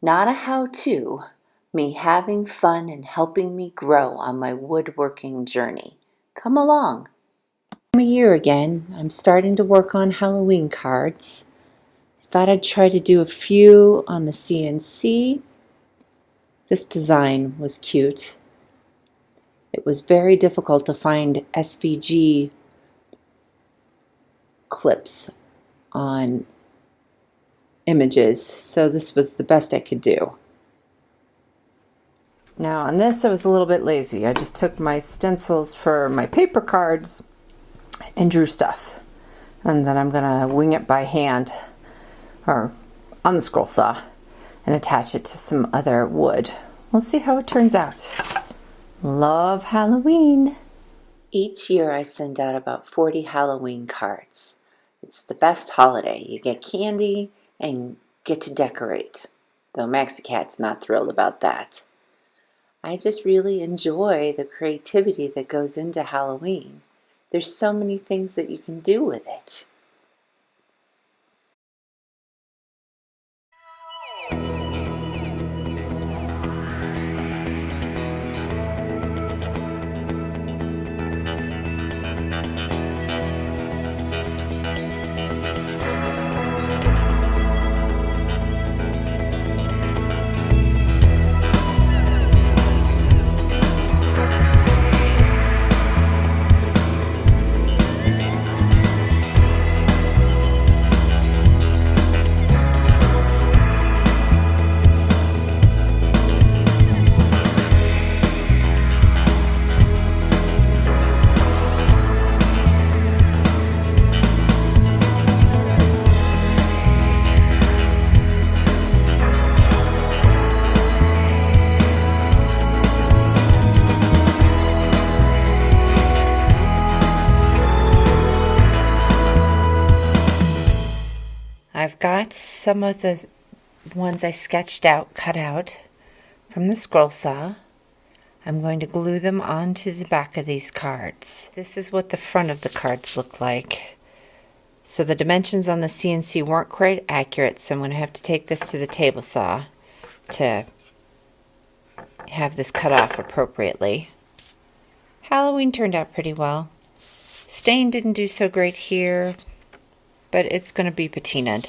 Not a how-to, me having fun and helping me grow on my woodworking journey. Come along. I'm a year again. I'm starting to work on Halloween cards. I thought I'd try to do a few on the CNC. This design was cute. It was very difficult to find SVG clips on images, so this was the best I could do. Now on this I was a little bit lazy. I just took my stencils for my paper cards and drew stuff. And then I'm gonna wing it by hand or on the scroll saw and attach it to some other wood. We'll see how it turns out. Love Halloween! Each year I send out about 40 Halloween cards. It's the best holiday. You get candy and get to decorate. Though Maxie Cat's not thrilled about that. I just really enjoy the creativity that goes into Halloween. There's so many things that you can do with it. I've got some of the ones I sketched out cut out from the scroll saw. I'm going to glue them onto the back of these cards. This is what the front of the cards look like. So the dimensions on the CNC weren't quite accurate, so I'm going to have to take this to the table saw to have this cut off appropriately. Halloween turned out pretty well. Stain didn't do so great here, but it's going to be patinaed.